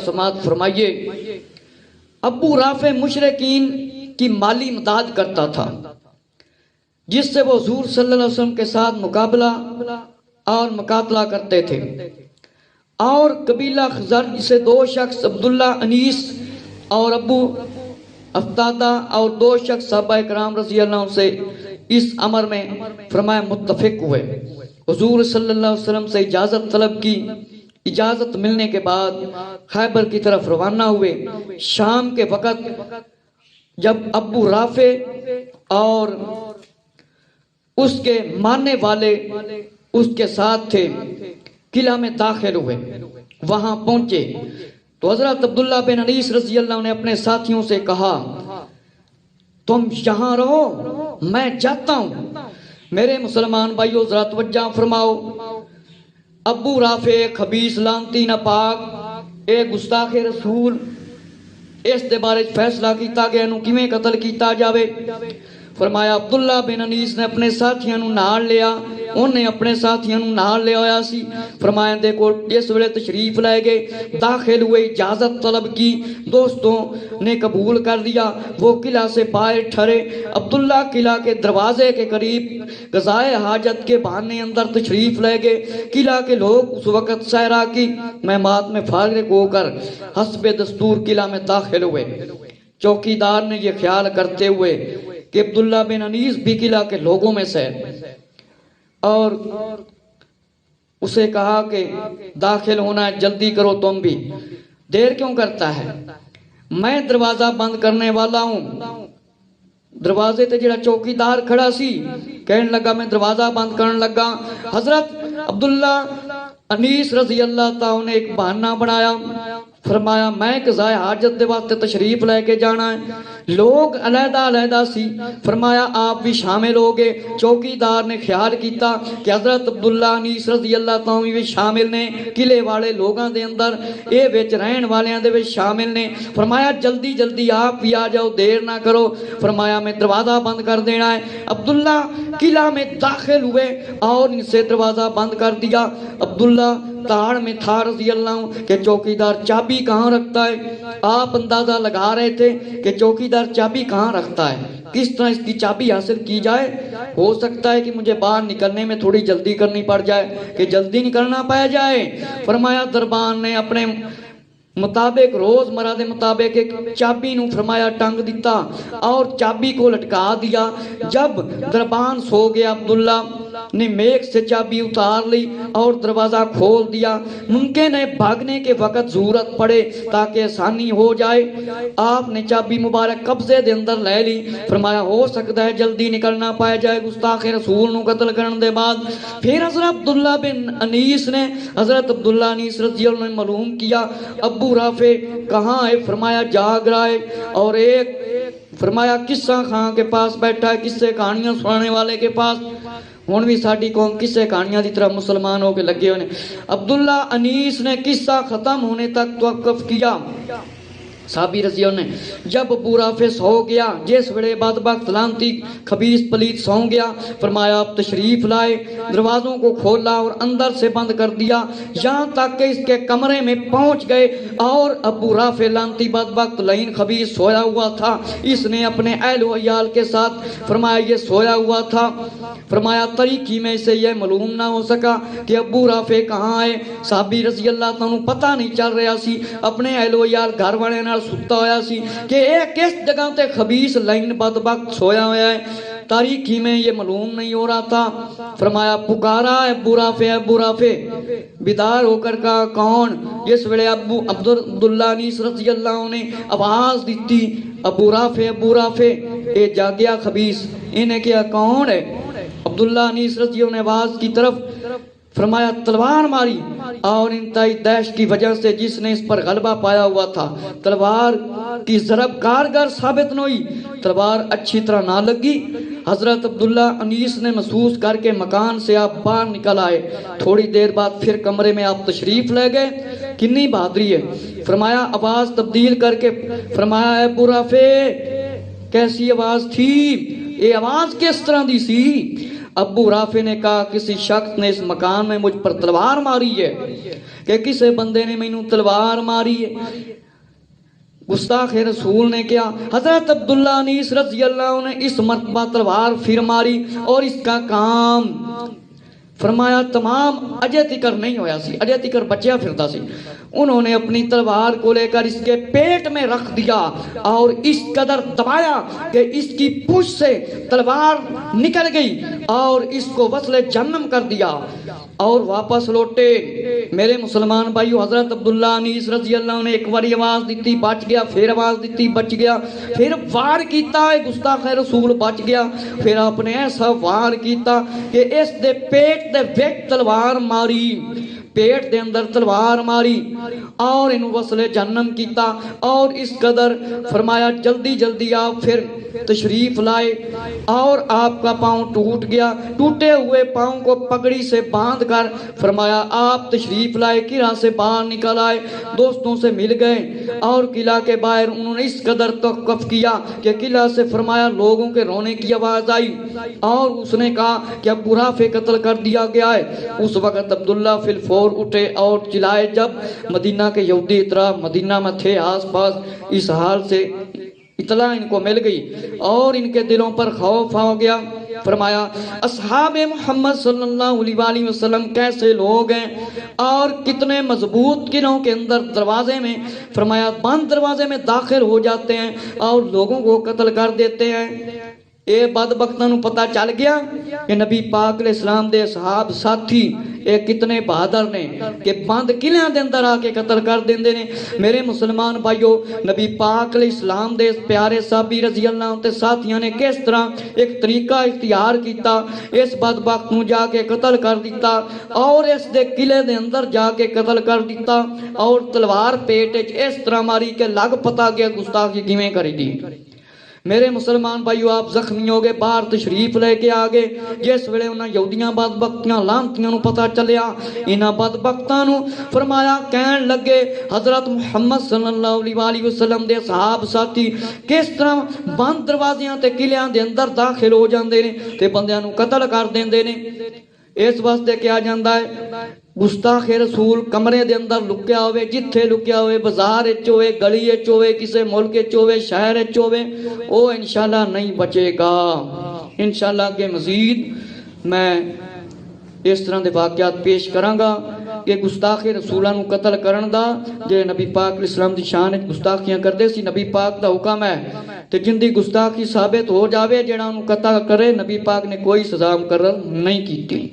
سماعت فرمائیے، ابو رافع مشرکین کی مالی امداد کرتا تھا، جس سے وہ حضور صلی اللہ علیہ وسلم کے ساتھ مقابلہ اور مقاتلہ کرتے تھے۔ اور قبیلہ خزرج سے دو شخص عبداللہ انیس اور ابو افتادہ اور دو شخص صحابہ کرام رضی اللہ عنہ سے اس امر میں فرمایا متفق ہوئے۔ حضور صلی اللہ علیہ وسلم سے اجازت طلب کی، اجازت ملنے کے بعد خیبر کی طرف روانہ ہوئے۔ شام کے وقت جب ابو رافع اور اس کے ماننے والے اس کے ساتھ تھے، قلعہ میں داخل ہوئے، وہاں پہنچے تو حضرت عبداللہ بن انیس رضی اللہ عنہ نے اپنے ساتھیوں سے کہا، تم یہاں رہو، میں جاتا ہوں۔ میرے مسلمان بھائیو ذرا توجہ فرماؤ، ابو رافع خبیث لعنتی ناپاک اے گستاخ رسول، اس دے بارے فیصلہ کیتا گیا نو کیویں قتل کیتا جاوے۔ فرمایا عبداللہ بن انیس نے اپنے ساتھیاں نو نال لیا، انہیں اپنے ساتھیاں نو نال لے آیا سی۔ فرمایا دے کو جس ویلے تشریف لائے گئے، داخل ہوئے، اجازت طلب کی، دوستوں نے قبول کر دیا۔ وہ قلعہ سے باہر ٹھہرے، عبداللہ قلعہ کے دروازے کے قریب قضائے حاجت کے بہانے اندر تشریف لے گئے۔ قلعہ کے لوگ اس وقت صحرا کی مہمات میں فارغ ہو کر حسب دستور قلعہ میں داخل ہوئے۔ چوکیدار نے یہ خیال کرتے ہوئے کہ عبداللہ بن انیس بھی قلعہ کے لوگوں میں سے، اور اسے کہا کہ داخل ہونا ہے، جلدی کرو، تم بھی دیر کیوں کرتا ہے، میں دروازہ بند کرنے والا ہوں۔ دروازے تے جڑا چوکیدار کھڑا سی کہنے لگا میں دروازہ بند کرنے لگا۔ حضرت عبداللہ انیس رضی اللہ تعالیٰ نے ایک بہانہ بنایا، فرمایا میں قضائے حاجت دے واسطے تشریف لے کے جانا ہے۔ لوگ علیحدہ علیحدہ سی، فرمایا آپ بھی شامل ہو گئے۔ چوکیدار نے خیال کیتا کہ حضرت عبداللہ انیس رضی اللہ تعالیٰ بھی شامل نے، قلعے والے لوگاں دے اندر اے وچ رہن والیاں دے وچ شامل نے۔ فرمایا جلدی جلدی آپ بھی آ جاؤ، دیر نہ کرو۔ فرمایا میں دروازہ بند کر دینا ہے۔ عبداللہ قلعہ میں داخل ہوئے اور ان سے دروازہ بند کر دیا۔ عبداللہ تاڑ میں تھا رضی اللہ عنہ کہ چوکیدار چابی کہاں رکھتا ہے۔ آپ اندازہ لگا رہے تھے کہ چوکیدار چابی کہاں رکھتا ہے، کس طرح اس کی چابی حاصل کی جائے۔ ہو سکتا ہے کہ مجھے باہر نکلنے میں تھوڑی جلدی کرنی پڑ جائے، کہ جلدی نکلنا پڑ جائے۔ فرمایا دربان نے اپنے مطابق روز مرہ دے مطابق ایک چابی نو فرمایا ٹنگ دیتا اور چابی کو لٹکا دیا۔ جب دربان سو گیا، عبداللہ نے میک سے چابی اتار لی اور دروازہ کھول دیا۔ ممکن ہے بھاگنے کے وقت ضرورت پڑے تاکہ آسانی ہو جائے۔ آپ نے چابی مبارک قبضے دے اندر لے لی۔ فرمایا ہو سکتا ہے جلدی نکلنا پائے جائے گستاخ رسول نو قتل کرنے دے بعد۔ پھر حضرت عبداللہ بن انیس نے حضرت عبداللہ انیس رضی اللہ عنہ نے معلوم کیا ابو رافع کہاں ہے۔ فرمایا جاگ رہا ہے، اور ایک فرمایا قصہ خاں کے پاس بیٹھا ہے، قصے کہانیاں سنانے والے کے پاس۔ ہون بھی ساڈی قوم قصے کہانیاں دی طرح مسلمان ہو کے لگے ہوئے۔ عبداللہ انیس نے قصہ ختم ہونے تک توقف کیا۔ صحابی رضی اللہ نے جب ابو رافع سو گیا، جس وڑے بدبخت لعنتی خبیث پلیت سو گیا، فرمایا آپ تشریف لائے، دروازوں کو کھولا اور اندر سے بند کر دیا، یہاں تک کہ اس کے کمرے میں پہنچ گئے اور ابو رافع لعنتی بدبخت لعین خبیث سویا ہوا تھا۔ اس نے اپنے اہل و عیال کے ساتھ فرمایا یہ سویا ہوا تھا۔ فرمایا طریقی میں سے یہ معلوم نہ ہو سکا کہ ابو رافع کہاں ہے۔ صحابی رضی اللہ عنہ پتہ نہیں چل رہا سی، اپنے اہل و عیال گھر والے نال ستا ہویا سی کہ اے کس جگہ تے خبیث لعین بدبخت سویا ہویا ہے۔ تاریکی میں یہ معلوم نہیں ہو رہا تھا۔ فرمایا پکارا ابو رافع، ابو رافع، بیدار ہو کر کہا کون؟ اس ویلے ابو عبداللہ انیس رضی اللہ عنہ نے آواز دیتی ابو رافع، ابو رافع، اے جاگیا خبیث، انہیں کیا کون ہے؟ عبداللہ انیس رضی اللہ عنہ نے آواز کی طرف فرمایا تلوار ماری، اور انتہائی دہشت کی وجہ سے جس نے اس پر غلبہ پایا ہوا تھا تلوار کی ضرب کارگر ثابت نہ ہوئی، تلوار اچھی طرح نہ لگی۔ حضرت عبداللہ انیس نے محسوس کر کے مکان سے آپ باہر نکل آئے۔ تھوڑی دیر بعد پھر کمرے میں آپ تشریف لے گئے۔ کنی بہادری ہے۔ فرمایا آواز تبدیل کر کے فرمایا ابو رافع، کیسی آواز تھی؟ یہ آواز کس طرح دی سی؟ ابو رافع نے کہا کسی شخص نے اس مکان میں مجھ پر تلوار ماری ہے، کہ کسے بندے نے مینوں تلوار ماری ہے؟ گستاخ رسول نے کیا؟ حضرت عبداللہ انیس رضی اللہ عنہ نے اس مرتبہ تلوار پھر ماری اور اس کا کام فرمایا تمام اجے تکر نہیں ہویا سی، اجے تکر بچیا پھرتا سی، انہوں نے اپنی تلوار کو لے کر اس کے پیٹ میں رکھ دیا اور اس قدر دبایا کہ اس کی پوچھ سے تلوار نکل گئی اور اس کو وصل جہنم کر دیا اور واپس لوٹے۔ میرے مسلمان بھائیو، حضرت عبداللہ انیس رضی اللہ عنہ نے ایک باری آواز دیتی بچ گیا، پھر آواز دیتی بچ گیا، پھر وار کیتا ہے گستاخ رسول بچ گیا، پھر آپ نے ایسا وار کیتا کہ اس دے پیٹ دے وچ تلوار ماری، پیٹ دے اندر تلوار ماری اور انہوں وصل جہنم کیتا اور اس قدر فرمایا جلدی جلدی آپ پھر تشریف لائے اور آپ کا پاؤں ٹوٹ گیا، ٹوٹے ہوئے پاؤں کو پگڑی سے باندھ کر فرمایا آپ تشریف لائے، قلعہ سے باہر نکل آئے، دوستوں سے مل گئے اور قلعہ کے باہر انہوں نے اس قدر توقف کیا کہ قلعہ سے فرمایا لوگوں کے رونے کی آواز آئی اور اس نے کہا کہ ابو رافع قتل کر دیا گیا ہے۔ اس وقت عبداللہ فی الفور اٹھے اور چلائے، جب مدینہ کے یہودی اطراف مدینہ میں تھے آس پاس، اس حال سے اطلاع ان کو مل گئی اور ان کے دلوں پر خوف ہو گیا۔ فرمایا اصحاب محمد صلی اللہ علیہ وآلہ وسلم کیسے لوگ ہیں اور کتنے مضبوط قلعوں کے اندر دروازے میں فرمایا بند دروازے میں داخل ہو جاتے ہیں اور لوگوں کو قتل کر دیتے ہیں۔ اے بدبختاں نوں پتہ چل گیا کہ نبی پاک علیہ السلام دے صحاب ساتھی اے کتنے بہادر نے کہ بند قلعوں دے اندر آ کے قتل کر دیندے نے۔ میرے مسلمان بھائیو، نبی پاک علیہ السلام دے پیارے صحابی رضی اللہ عنہ تے ساتھیاں نے کس طرح ایک طریقہ اختیار کیتا، اس بدبخت نوں جا کے قتل کر دیتا اور اس دے قلعے دے اندر جا کے قتل کر دیتا اور تلوار پیٹ وچ اس طرح ماری کہ لگ پتا گیا گستاخی کیویں کری دی۔ میرے مسلمان بھائیو، آپ زخمی ہو گئے، باہر تشریف لے کے آگے، جس ویلے انہاں یہودیاں بدبختیاں لانتیاں نو پتہ چلیا، انہاں بدبختاں نو فرمایا کہن لگے حضرت محمد صلی اللہ علیہ وآلہ وسلم دے صحاب ساتھی کس طرح بند دروازیاں تے قلعیاں دے اندر داخل ہو جاندے نے تے بندیاں نو قتل کر دیندے نے۔ اس واسطے کیا جاندا ہے گستاخ رسول کمرے دے اندر لکیا ہوئے، جتھے لکیا ہوئے، بازار وچ ہوئے، گلی وچ ہوئے، کسے ملک وچ ہوئے، شہر وچ ہوئے، او انشاءاللہ نہیں بچے گا۔ انشاءاللہ کے مزید میں اس طرح دے واقعات پیش کراں گا کہ گستاخ رسولاں نو قتل کرن دا جے نبی پاک علیہ السلام دی شان وچ گستاخیاں کردے سی، نبی پاک دا حکم ہے تے جن دی گستاخی ثابت ہو جاوے جڑا انہوں قتل کرے، نبی پاک نے کوئی سزا مقرر نہیں کیتی۔